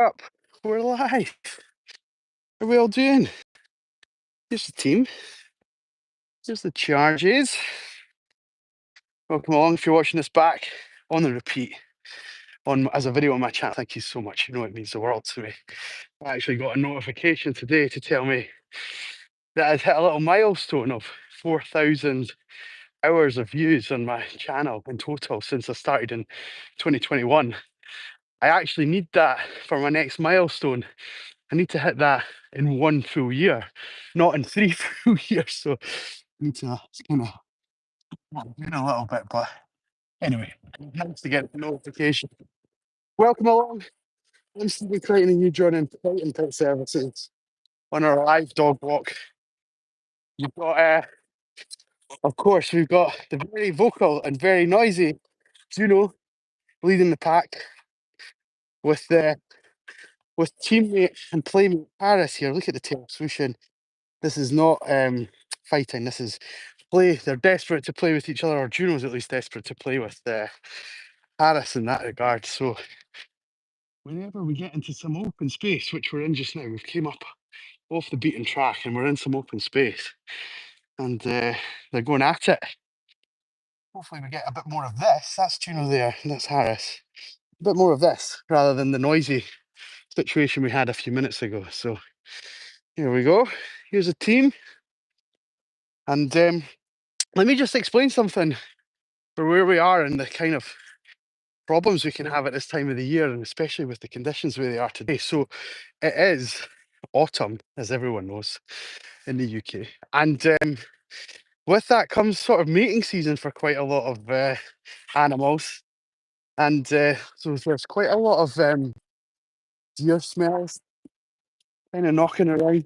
Up, we're live. How are we all doing? Here's the team. Here's the charges. Welcome along. If you're watching this back on the repeat, on as a video on my channel, thank you so much. You know it means the world to me. I actually got a notification today to tell me that I'd hit a little milestone of 4,000 hours of views on my channel in total since I started in 2021. I actually need that for my next milestone. I need to hit that in 1 full year, not in 3 full years. So I need to kind of in a little bit, but anyway, nice to get the notification. Welcome along. I'm Stephen Crighton, and you joining Crighton Pet Services on our live dog walk. You've got, of course, we've got the very vocal and very noisy Juno leading the pack with teammate and playmate Paris here. Look at the tail swooshing. This is not fighting. This is play. They're desperate to play with each other, or Juno's at least desperate to play with Paris in that regard. So whenever we get into some open space, which we're in just now, we've came up off the beaten track and we're in some open space, and they're going at it. Hopefully we get a bit more of this. That's Juno there, and that's Harris. A bit more of this rather than the noisy situation we had a few minutes ago. So here we go. Here's a team. And let me just explain something for where we are and the kind of problems we can have at this time of the year, and especially with the conditions where they are today. So it is autumn, as everyone knows, in the UK. And with that comes sort of mating season for quite a lot of animals. And so there's quite a lot of deer smells kind of knocking around.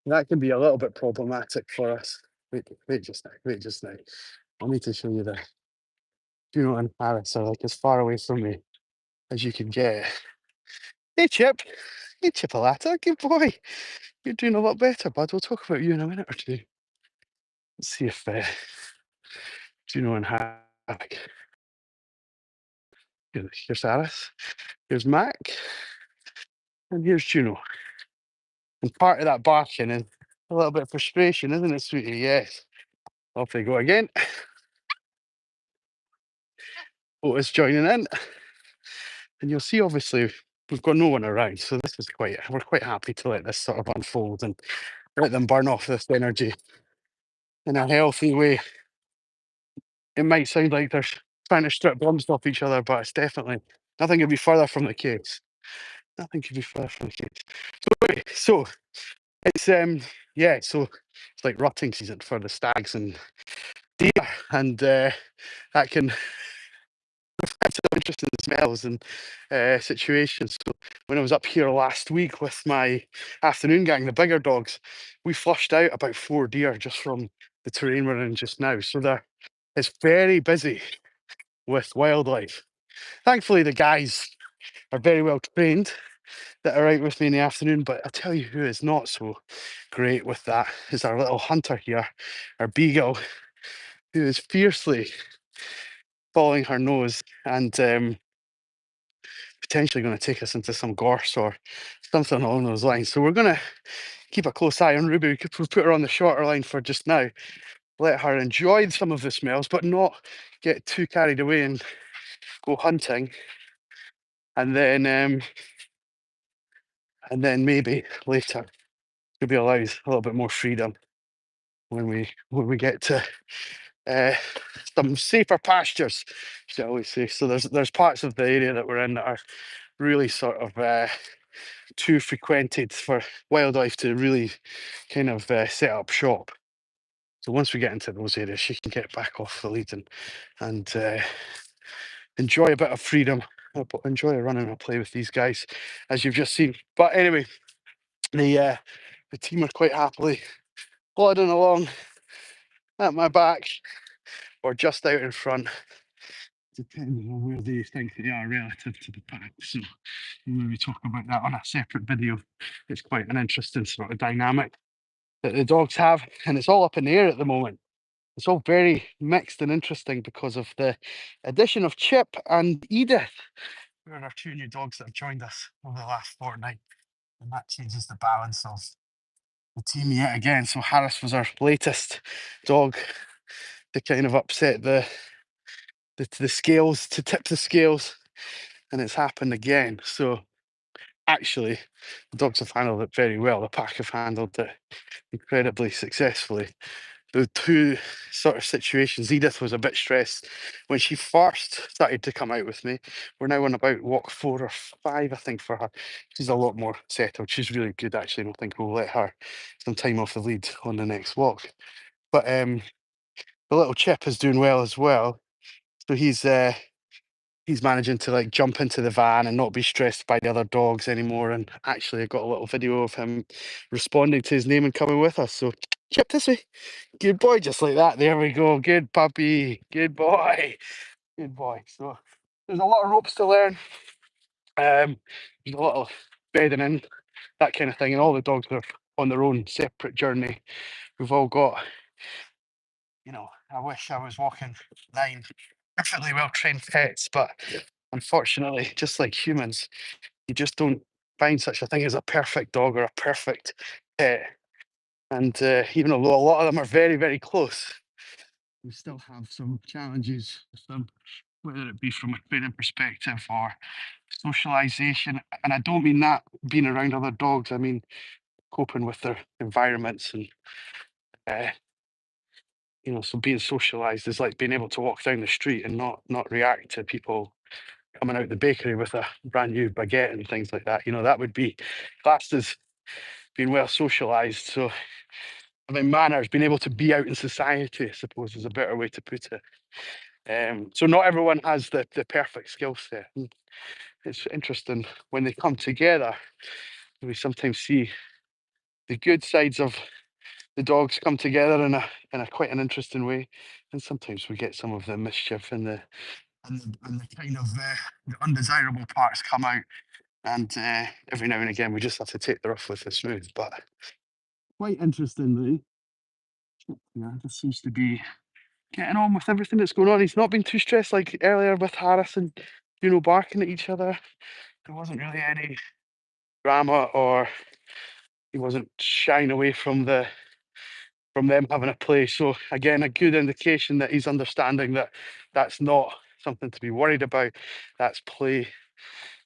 That can be a little bit problematic for us. Wait just now, wait just now. I need to show you the Juno and Paris are like as far away from me as you can get. Hey Chip, hey Chipolata, good boy. You're doing a lot better, bud. We'll talk about you in a minute or two. Let's see if Juno and Havoc. Here's Alice, here's Mac, and here's Juno. And part of that barking is a little bit of frustration, isn't it, sweetie? Yes. Off they go again. Otis joining in. And you'll see, obviously, we've got no one around. So this is we're quite happy to let this sort of unfold and let them burn off this energy in a healthy way. It might sound like they're trying to strip bumps off each other, but it's definitely nothing could be further from the case. Nothing could be further from the case. So anyway, so it's yeah, so it's like rutting season for the stags and deer, and that can affect some interesting smells and situations. So when I was up here last week with my afternoon gang, the bigger dogs, we flushed out about 4 deer just from the terrain we're in just now. So it's very busy with wildlife. Thankfully, the guys are very well trained that are out with me in the afternoon, but I'll tell you who is not so great with that is our little hunter here, our beagle, who is fiercely following her nose and potentially going to take us into some gorse or something along those lines. So we're going to keep a close eye on Ruby. We could put her on the shorter line for just now, let her enjoy some of the smells, but not get too carried away and go hunting. And then maybe later she'll be allowed a little bit more freedom when we get to some safer pastures, shall we say. So there's parts of the area that we're in that are really sort of too frequented for wildlife to really kind of set up shop. So once we get into those areas, she can get back off the lead and enjoy a bit of freedom, enjoy a run and a play with these guys, as you've just seen. But anyway, the team are quite happily plodding along at my back or just out in front, depending on where they think they are relative to the pack. So when we talk about that on a separate video, it's quite an interesting sort of dynamic that the dogs have, and it's all up in the air at the moment. It's all very mixed and interesting because of the addition of Chip and Edith We're our two new dogs that have joined us over the last fortnight, and that changes the balance of the team yet again. So Harris was our latest dog to kind of upset the scales, to tip the scales, and it's happened again. So actually, the dogs have handled it very well. The pack have handled it incredibly successfully. The two sort of situations, Edith was a bit stressed when she first started to come out with me. We're now on about walk 4 or 5, I think, for her. She's a lot more settled. She's really good, actually, and I think we'll let her some time off the lead on the next walk. But the little Chip is doing well as well. So he's managing to like jump into the van and not be stressed by the other dogs anymore. And actually, I got a little video of him responding to his name and coming with us. So Chip, this way. Good boy, just like that. There we go. Good puppy. Good boy. Good boy. So there's a lot of ropes to learn. There's a lot of bedding in, that kind of thing. And all the dogs are on their own separate journey. We've all got, I wish I was walking 9 perfectly well trained pets, but unfortunately, just like humans, you just don't find such a thing as a perfect dog or a perfect pet. And even although a lot of them are very, very close, we still have some challenges with them, whether it be from a training perspective or socialization. And I don't mean that being around other dogs, I mean coping with their environments. And so being socialized is like being able to walk down the street and not react to people coming out the bakery with a brand new baguette and things like that. That would be classed as being well socialized. So having manners, being able to be out in society, I suppose, is a better way to put it. So not everyone has the perfect skill set. And it's interesting when they come together, we sometimes see the good sides of the dogs come together in a quite an interesting way, and sometimes we get some of the mischief and the kind of the undesirable parts come out. And every now and again, we just have to take the rough with the smooth. But quite interestingly, this seems to be getting on with everything that's going on. He's not been too stressed like earlier with Harris and barking at each other. There wasn't really any drama, or he wasn't shying away from them having a play. So again, a good indication that he's understanding that that's not something to be worried about. That's play.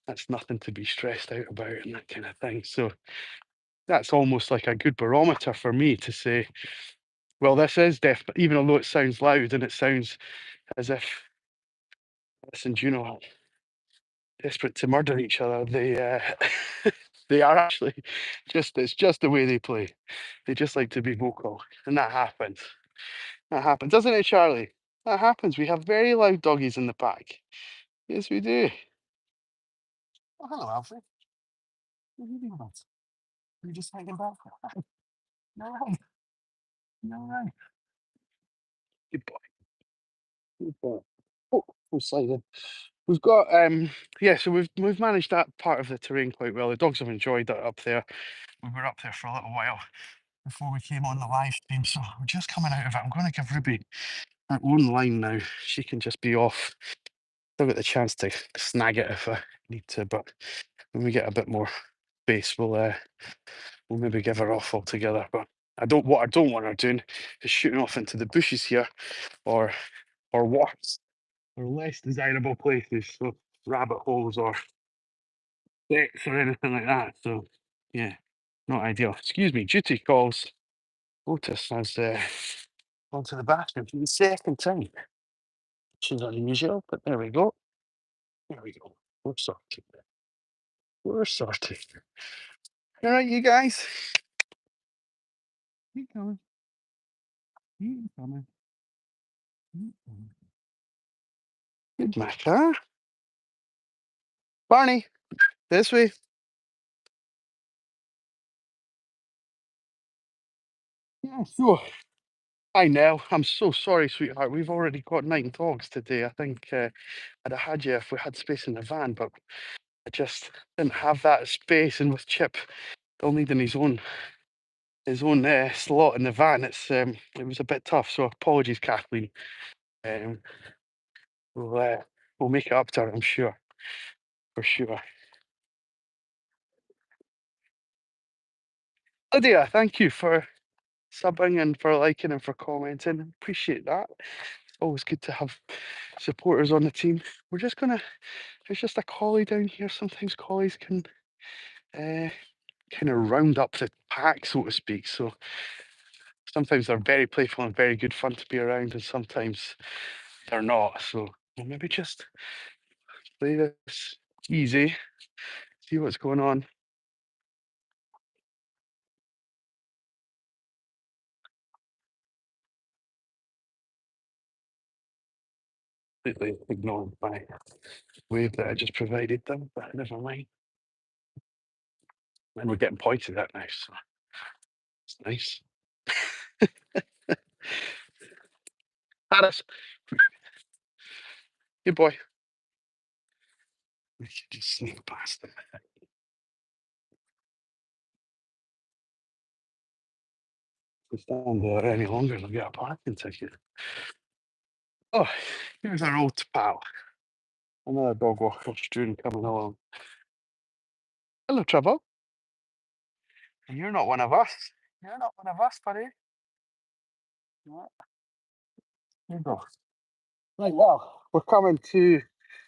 That's nothing to be stressed out about and that kind of thing. So that's almost like a good barometer for me to say, well, this is definitely, even although it sounds loud and it sounds as if Alice and Juno are desperate to murder each other, they are actually it's just the way they play. They just like to be vocal, and that happens. That happens, doesn't it, Charlie? That happens. We have very loud doggies in the pack. Yes, we do. Oh, hello, Alfred. What are you doing about? You're just hanging back. No, right. No, right. Good boy. Good boy. Oh, we're sliding. We've got yeah, so we've managed that part of the terrain quite well. The dogs have enjoyed it up there. We were up there for a little while before we came on the live stream, so we're just coming out of it. I'm going to give Ruby her own line now. She can just be off. Still get the chance to snag it if I need to, but when we get a bit more space, we'll maybe give her off altogether. But what I don't want her doing is shooting off into the bushes here, or worse, or less desirable places, so rabbit holes or decks or anything like that. So yeah, not ideal. Excuse me, duty calls. Otis has gone to the bathroom for the second time, which is unusual, but there we go. There we go. We're sorted. We're sorted. All right, you guys. Keep coming. Keep coming. Keep coming. Good Mac, huh? Barney, this way. Yeah, sure. I know. I'm so sorry, sweetheart. We've already got 9 dogs today. I think I'd have had you if we had space in the van, but I just didn't have that space. And with Chip still needing his own slot in the van, it was a bit tough. So apologies, Kathleen. Um, we'll make it up to her, I'm sure. for sure. Lydia, thank you for subbing and for liking and for commenting. Appreciate that. It's always good to have supporters on the team. We're just gonna. There's just a collie down here. Sometimes collies can kind of round up the pack, so to speak. So sometimes they're very playful and very good fun to be around, and sometimes they're not. So we'll maybe just play this easy, see what's going on. Completely ignored my wave that I just provided them, but never mind. And we're getting pointed at now, so it's nice. Paris, good boy. We should just sneak past them. If we stand there any longer, they'll get a parking ticket. Oh, here's our old pal. Another dog walker student coming along. Hello, Trouble. You're not one of us. You're not one of us, buddy. No, you go. Right, well, we're coming to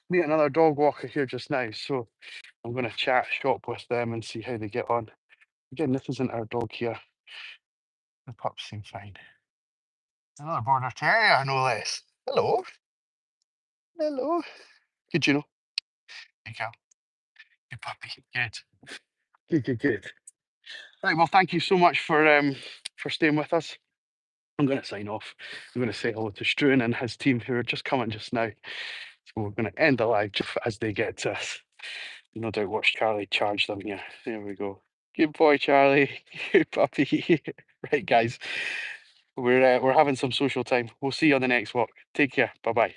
meet another dog walker here just now, so I'm going to chat shop with them and see how they get on. Again, this isn't our dog here. The pups seem fine. Another border terrier, no less. Hello. Hello. Good, you know. Good girl. Good puppy. Good. Good, good, good. Right, well, thank you so much for staying with us. I'm going to sign off. I'm going to say hello to Struan and his team who are just coming just now. So we're going to end the live just as they get to us. No doubt watch Charlie charge them here. There we go. Good boy, Charlie. Good puppy. Right, guys. We're having some social time. We'll see you on the next walk. Take care. Bye bye.